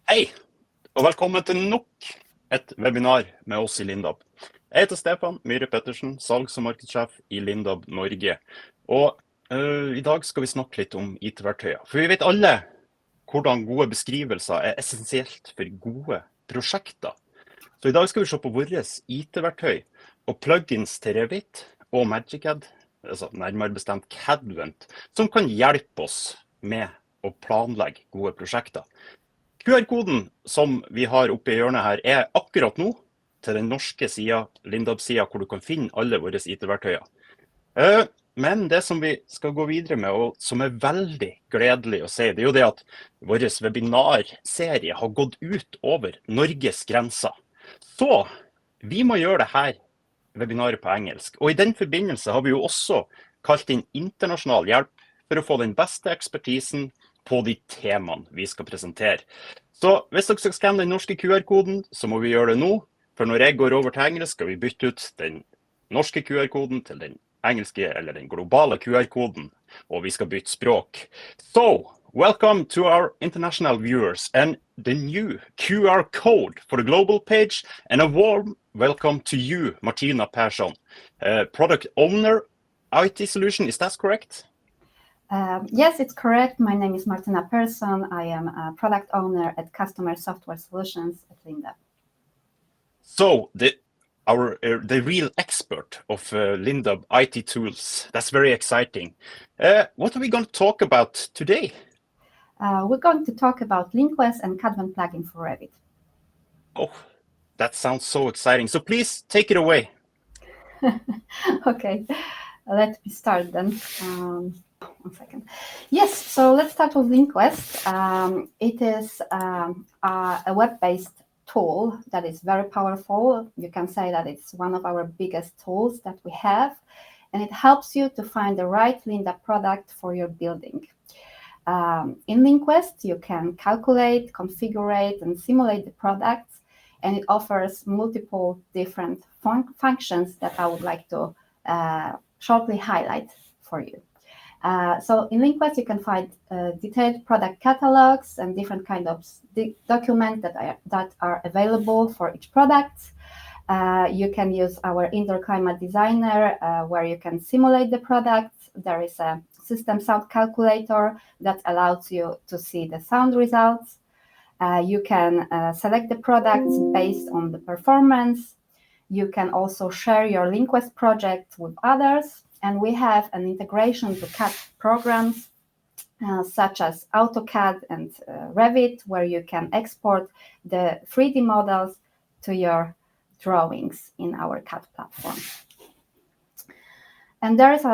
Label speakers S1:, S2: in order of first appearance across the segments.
S1: Hei, og velkommen til nok et webinar med oss i Lindab. Jeg heter Stefan, Myhre Pettersen, salgs- og markedssjef i Lindab Norge. Og i dag skal vi snakke litt om IT-verktøyer. For vi vet alle hvordan gode beskrivelser er essensielt for gode prosjekter. Så i dag skal vi se på våre IT-verktøy og plugins til Revit og Magicad, altså nærmere bestemt CADvent, som kan hjelpe oss med å planlegge gode prosjekter. QR-koden som vi har oppe i hjørnet her er akkurat nå til den norske siden, Lindab-siden, hvor du kan finne alle våre IT-verktøyer. Men det som vi skal gå videre med, og som er veldig gledelig å si, det er jo det at vår webinarserie har gått ut over Norges grenser. Så vi må gjøre det her webinaret på engelsk. Og i den forbindelse har vi jo også kalt inn internasjonal hjelp for å få den beste ekspertisen på de temaene vi skal presentere. Så hvis dere skal skanne den norske QR-koden, så må vi gjøre det nå. For når jeg går over til engelsk, skal vi bytte ut den norske QR-koden til den engelske eller den globale QR-koden, og vi skal bytte språk. So, welcome to our international viewers and the new QR code for the global page, and a warm welcome to you, Martyna Persson, product owner, IT solution, is that correct?
S2: Yes, it's correct. My name is Martyna Persson. I am a product owner at Customer Software Solutions at Lindab.
S1: So, the real expert of Lindab IT tools. That's very exciting. What are we going to talk about today?
S2: We're going to talk about Linquest and CADvent plugin for Revit.
S1: Oh, that sounds so exciting. So please take it away.
S2: Okay, let me start then. One second. Yes, so let's start with Linquest. It is a web-based tool that is very powerful. You can say that it's one of our biggest tools that we have, and it helps you to find the right Lindab product for your building. In Linquest, you can calculate, configure, and simulate the products, and it offers multiple different functions that I would like to shortly highlight for you. So in Linquest, you can find detailed product catalogs and different kinds of documents that are available for each product. You can use our indoor climate designer where you can simulate the products. There is a system sound calculator that allows you to see the sound results. You can select the products based on the performance. You can also share your Linquest project with others. And we have an integration to CAD programs such as AutoCAD and Revit, where you can export the 3D models to your drawings in our CAD platform. And there's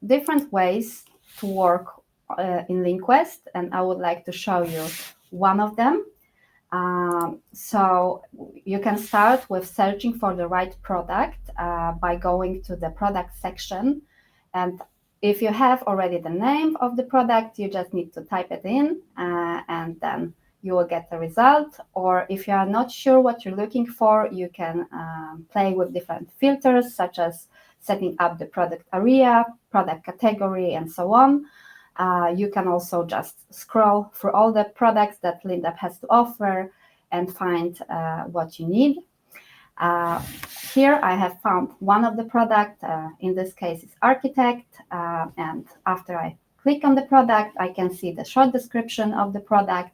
S2: different ways to work in Linquest, and I would like to show you one of them. So you can start with searching for the right product by going to the product section. And if you have already the name of the product, you just need to type it in and then you will get the result. Or if you are not sure what you're looking for, you can play with different filters, such as setting up the product area, product category, and so on. You can also just scroll through all the products that Lindab has to offer and find what you need. Here I have found one of the product, in this case is Architect, and after I click on the product, I can see the short description of the product,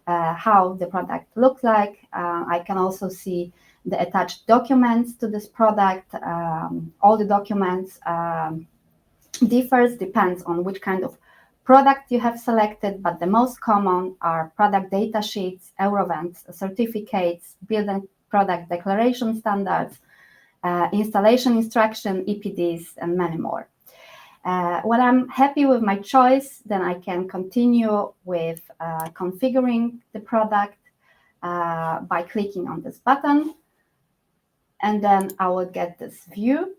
S2: how the product looks like. I can also see the attached documents to this product. All the documents depends on which kind of product you have selected, but the most common are product data sheets, Eurovent certificates, building product declaration standards, installation instruction, EPDs, and many more. When I'm happy with my choice, then I can continue with configuring the product by clicking on this button, and then I will get this view.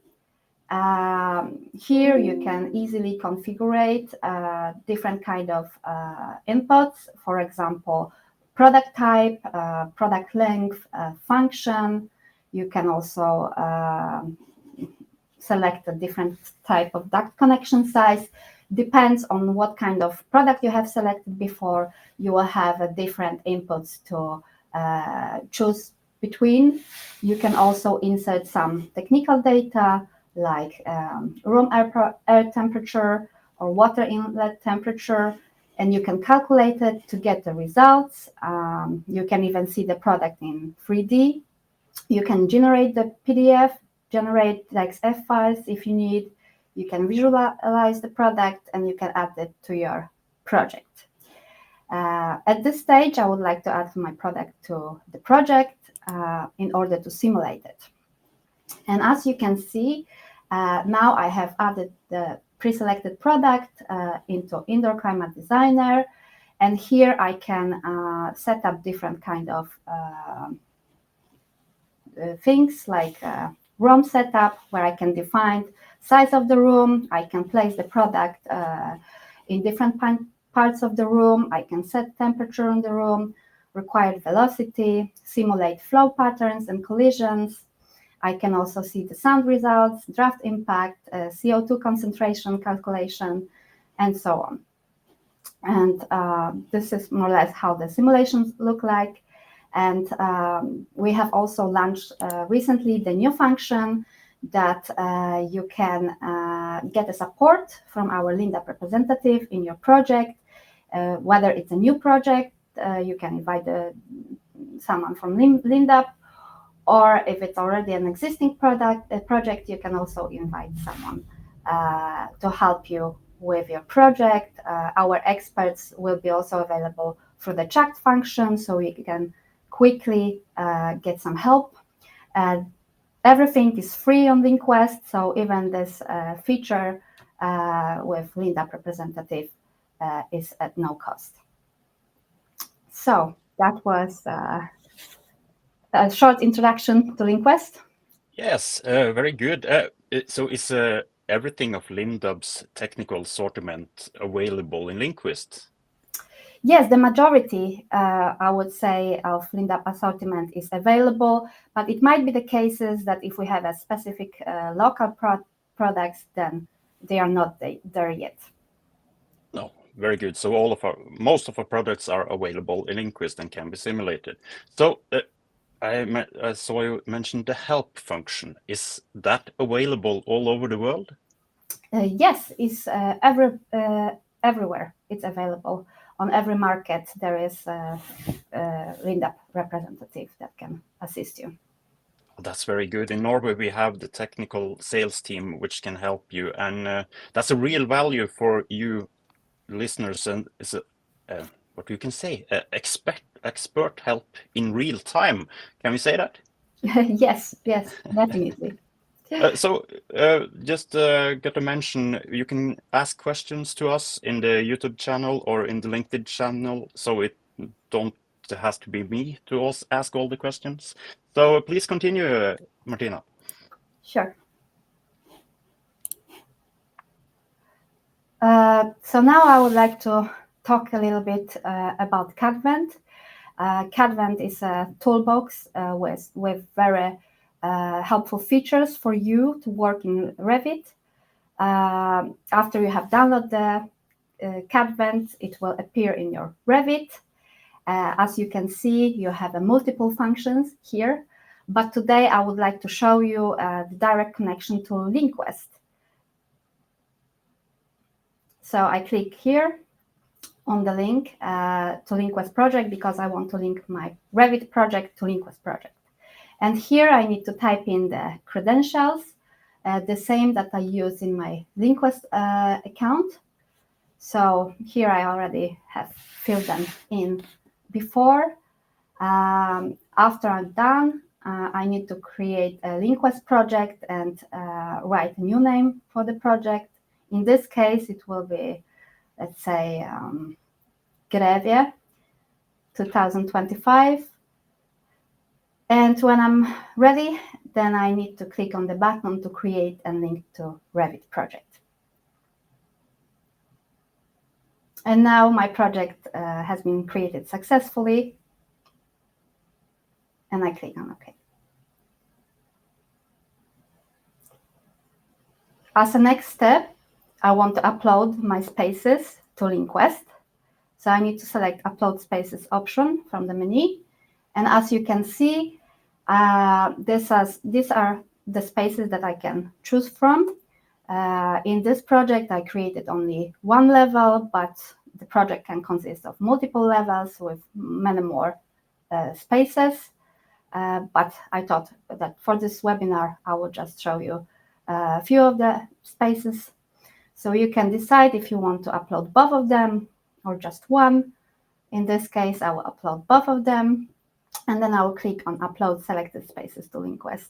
S2: Here you can easily configure different kind of inputs, for example, product type, product length, function. You can also select a different type of duct connection size. depends on what kind of product you have selected before. You will have different inputs to choose between. You can also insert some technical data like room air temperature or water inlet temperature, and you can calculate it to get the results. You can even see the product in 3D. You can generate the PDF, generate the XF files if you need. You can visualize the product, and you can add it to your project. At this stage, I would like to add my product to the project in order to simulate it. And as you can see, now I have added the pre-selected product into Indoor Climate Designer. And here I can set up different kind of things like room setup, where I can define size of the room. I can place the product in different parts of the room. I can set temperature in the room, required velocity, simulate flow patterns and collisions. I can also see the sound results, draft impact, CO2 concentration calculation, and so on. And this is more or less how the simulations look like. And we have also launched recently the new function that you can get a support from our Lindab representative in your project. Whether it's a new project, you can invite someone from Lindab, or if it's already an existing project, you can also invite someone to help you with your project. Our experts will be also available for the chat function, so you can quickly get some help. Everything is free on LinkQuest, so even this feature with Lindab representative is at no cost. So that was a short introduction to LinkQuest.
S1: Yes, very good. So is everything of Lindab's technical assortment available in LinkQuest?
S2: Yes, the majority, I would say, of Lindab assortment is available, but it might be the cases that if we have a specific local products, then they are not there yet.
S1: No, very good. So most of our products are available in LinkQuest and can be simulated. So I saw you mentioned the help function. Is that available all over the world?
S2: Yes, it's everywhere. It's available. On every market, there is a Lindab representative that can assist you.
S1: That's very good. In Norway, we have the technical sales team, which can help you. And that's a real value for you listeners. And it's what you can say, expert help in real time. Can we say that?
S2: Yes, definitely.
S1: Just got to mention, you can ask questions to us in the YouTube channel or in the LinkedIn channel, so it has to be me to ask all the questions. So please continue, Martyna.
S2: Sure. So now I would like to talk a little bit about CADvent. CADvent is a toolbox with very helpful features for you to work in Revit. After you have downloaded the CADvent, it will appear in your Revit. As you can see, you have multiple functions here, but today I would like to show you the direct connection to LinkQuest. So I click here on the link to LinkQuest project because I want to link my Revit project to LinkQuest project. And here I need to type in the credentials, the same that I use in my LinkQuest account. So here I already have filled them in before. After I'm done, I need to create a LinkQuest project and write a new name for the project. In this case, it will be, let's say, Grevie 2025. And when I'm ready, then I need to click on the button to create a link to Revit project. And now my project has been created successfully. And I click on OK. As a next step, I want to upload my spaces to LinQuest. So I need to select Upload Spaces option from the menu. And as you can see, these are the spaces that I can choose from. In this project, I created only one level, but the project can consist of multiple levels with many more spaces. But I thought that for this webinar, I will just show you a few of the spaces. So you can decide if you want to upload both of them or just one. In this case, I will upload both of them, and then I will click on Upload Selected Spaces to LinQuest.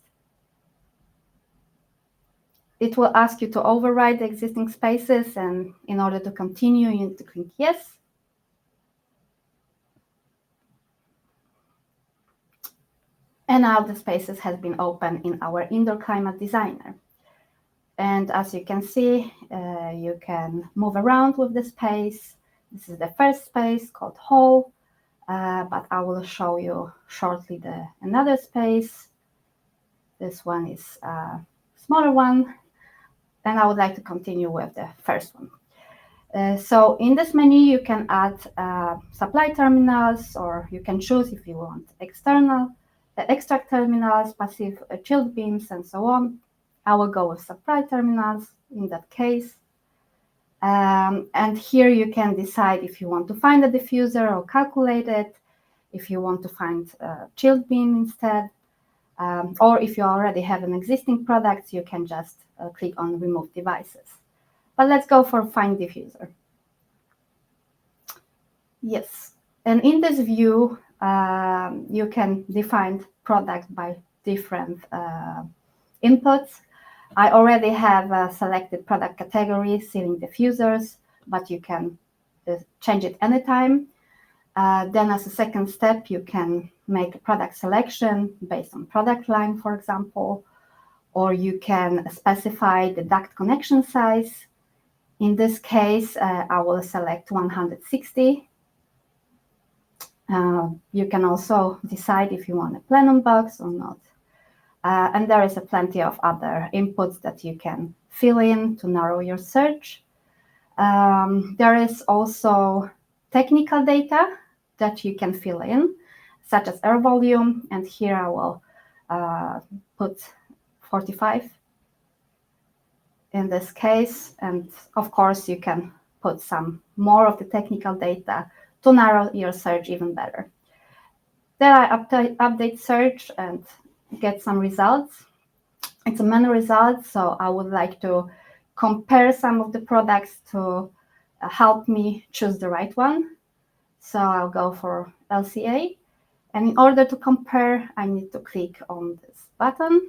S2: It will ask you to override the existing spaces, and in order to continue, you need to click Yes. And now the spaces has been opened in our Indoor Climate Designer. And as you can see, you can move around with the space. This is the first space called Hall, but I will show you shortly another space. This one is a smaller one, and I would like to continue with the first one. So in this menu, you can add supply terminals, or you can choose if you want external extract terminals, passive chilled beams, and so on. I will go with supply terminals in that case. And here you can decide if you want to find a diffuser or calculate it, if you want to find a chilled beam instead, or if you already have an existing product, you can just click on Remove Devices. But let's go for Find Diffuser. Yes, and in this view, you can define product by different inputs. I already have a selected product category, ceiling diffusers, but you can change it anytime. Then as a second step, you can make a product selection based on product line, for example, or you can specify the duct connection size. In this case, I will select 160. You can also decide if you want a plenum box or not. And there is plenty of other inputs that you can fill in to narrow your search. There is also technical data that you can fill in, such as air volume. And here I will put 45 in this case. And of course, you can put some more of the technical data to narrow your search even better. Then I update search and get some results. It's a many results, so I would like to compare some of the products to help me choose the right one. So I'll go for LCA. And in order to compare, I need to click on this button.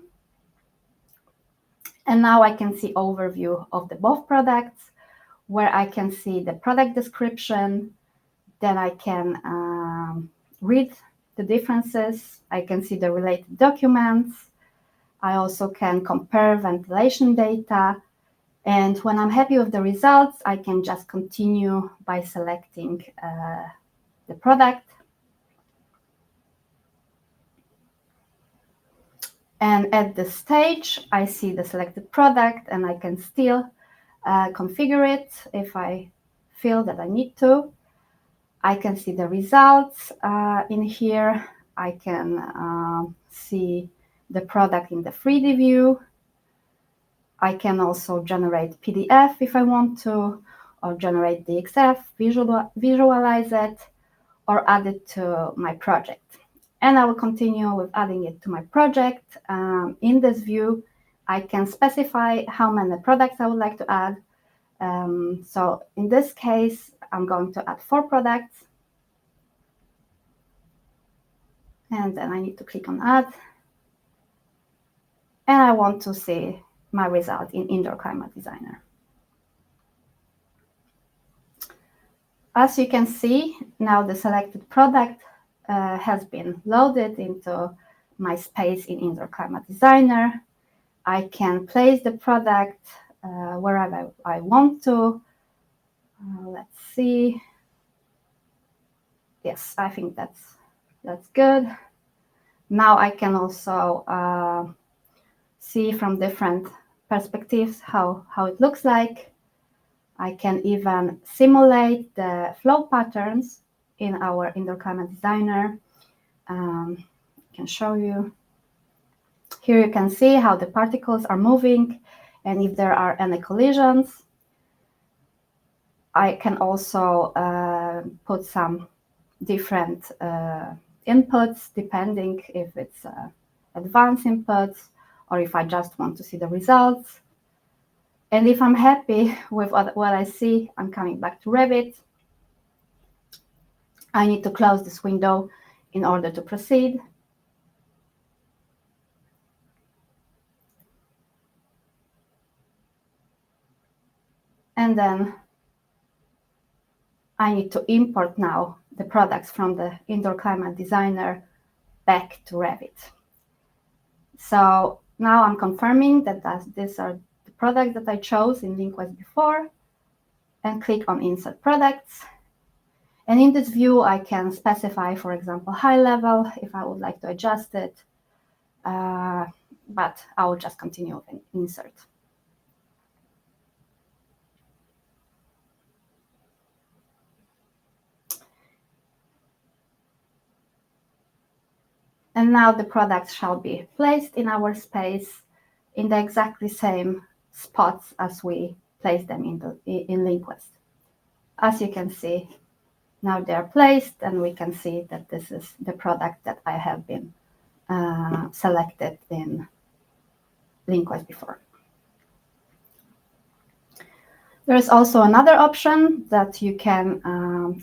S2: And now I can see overview of the both products, where I can see the product description. Then I can read the differences. I can see the related documents. I also can compare ventilation data. And when I'm happy with the results, I can just continue by selecting the product. And at this stage, I see the selected product, and I can still configure it if I feel that I need to. I can see the results in here. I can see the product in the 3D view. I can also generate PDF if I want to, or generate DXF, visualize it, or add it to my project. And I will continue with adding it to my project. In this view, I can specify how many products I would like to add. So in this case, I'm going to add 4 products. And then I need to click on Add. And I want to see my result in Indoor Climate Designer. As you can see, now the selected product has been loaded into my space in Indoor Climate Designer. I can place the product wherever I want to. Let's see. Yes, I think that's good. Now I can also see from different perspectives how it looks like. I can even simulate the flow patterns in our indoor climate designer. I can show you. Here you can see how the particles are moving and if there are any collisions. I can also put some different inputs depending if it's advanced inputs or if I just want to see the results. And if I'm happy with what I see, I'm coming back to Revit. I need to close this window in order to proceed. And then I need to import now the products from the indoor climate designer back to Revit. So now I'm confirming that these are the products that I chose in LinkQuest before, and click on Insert Products. And in this view, I can specify, for example, high level if I would like to adjust it, but I will just continue with Insert. And now the products shall be placed in our space in the exactly same spots as we placed them in LinkQuest. As you can see, now they're placed, and we can see that this is the product that I have been selected in LinkQuest before. There is also another option that you can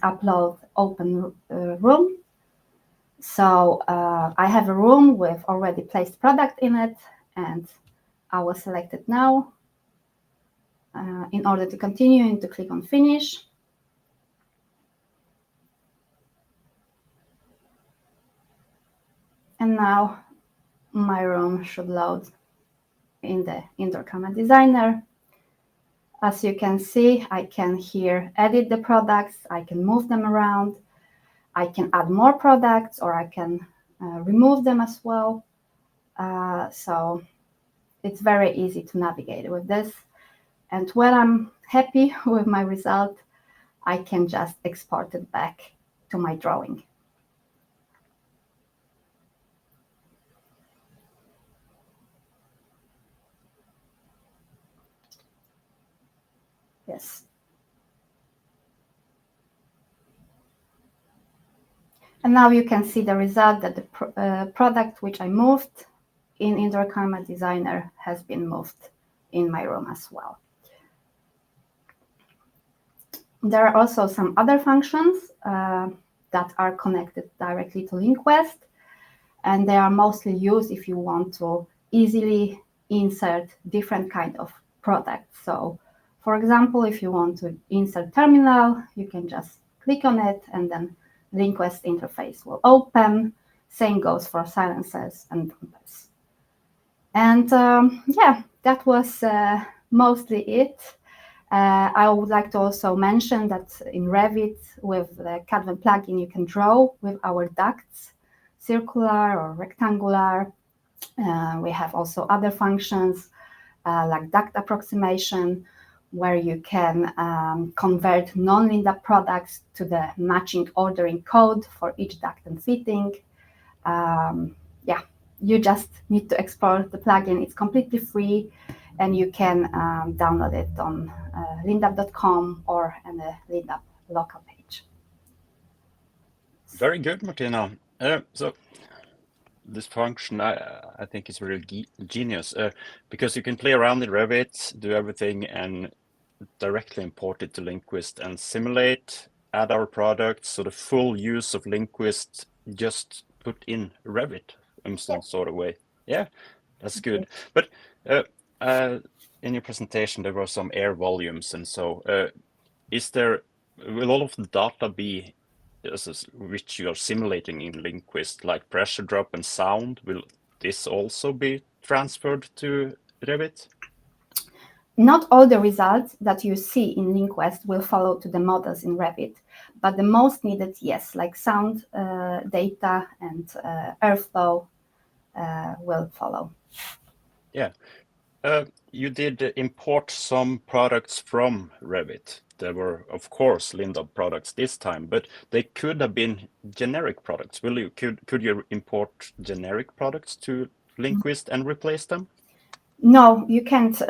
S2: upload open room. So I have a room with already placed product in it, and I will select it now. In order to continue, I need to click on Finish. And now my room should load in the indoor climate designer. As you can see, I can here edit the products, I can move them around, I can add more products, or I can remove them as well. So it's very easy to navigate with this. And when I'm happy with my result, I can just export it back to my drawing. Yes. And now you can see the result that the product which I moved in Indoor Climate Designer has been moved in my room as well. There are also some other functions that are connected directly to LinkQuest, and they are mostly used if you want to easily insert different kind of products. So, for example, if you want to insert terminal, you can just click on it, and then LinkQuest interface will open. Same goes for silencers and dampers. And yeah, that was mostly it. I would like to also mention that in Revit, with the CADvent plugin, you can draw with our ducts, circular or rectangular. We have also other functions like duct approximation, where you can convert non-Lindab products to the matching ordering code for each duct and fitting. Yeah, you just need to export the plugin. It's completely free, and you can download it on lindab.com or on the Lindab local page.
S1: Very good, Martyna. So this function, I think is really genius because you can play around in Revit, do everything, and directly import it to LinkQuest and simulate, add our products. So the full use of LinkQuest just put in Revit in some sort of way. Yeah, that's good. But in your presentation, there were some air volumes, and so will all of the data be which you are simulating in LinkQuest, like pressure drop and sound? Will this also be transferred to Revit?
S2: Not all the results that you see in LinkQuest will follow to the models in Revit, but the most needed, yes, like sound data and airflow will follow.
S1: Yeah. You did import some products from Revit. There were, of course, Lindab products this time, but they could have been generic products. Could you import generic products to Linquist and replace them?
S2: No, you can't.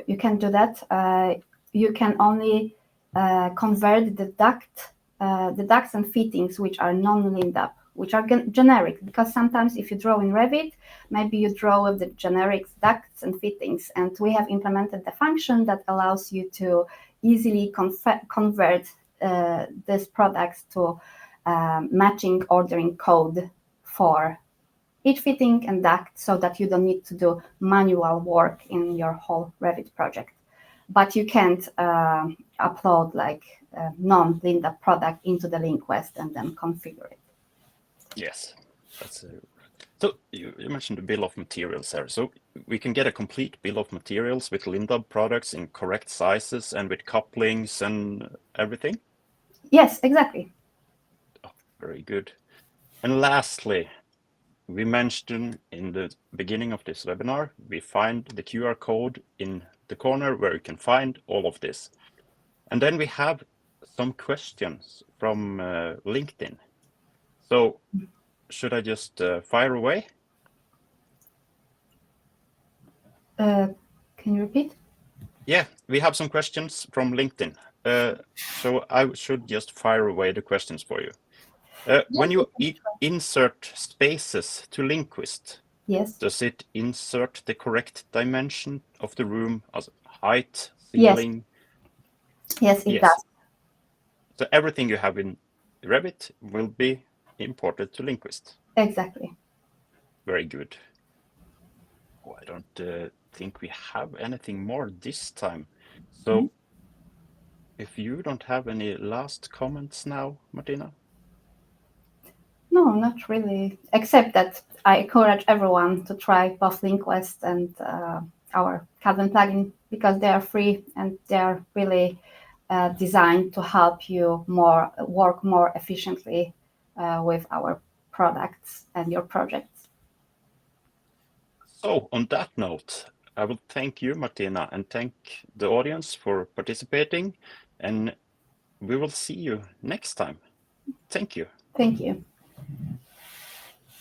S2: You can't do that. You can only convert the ducts and fittings which are non-Lindab, which are generic. Because sometimes if you draw in Revit, maybe you draw with the generic ducts and fittings, and we have implemented the function that allows you to easily convert these products to matching ordering code for each fitting and duct, so that you don't need to do manual work in your whole Revit project. But you can't upload like a non-Lindab product into the Linquest and then configure it.
S1: Yes, that's so you mentioned the bill of materials there. So we can get a complete bill of materials with Lindab products in correct sizes and with couplings and everything?
S2: Yes, exactly.
S1: Oh, very good. And lastly, we mentioned in the beginning of this webinar, we find the QR code in the corner where you can find all of this. And then we have some questions from LinkedIn. So should I just fire away?
S2: Can you repeat?
S1: Yeah, we have some questions from LinkedIn. So I should just fire away the questions for you. When you insert spaces to Linquist,
S2: Yes.
S1: does it insert the correct dimension of the room as height, ceiling?
S2: Yes, it does.
S1: So everything you have in Revit will be imported to Linquist.
S2: Exactly.
S1: Very good. Oh, I don't think we have anything more this time. So if you don't have any last comments now, Martyna?
S2: No, not really. Except that I encourage everyone to try both Linquest and our CADvent plugin, because they are free and they are really designed to help you work more efficiently with our products and your projects.
S1: So on that note, I will thank you, Martyna, and thank the audience for participating, and we will see you next time. Thank you.
S2: Thank you.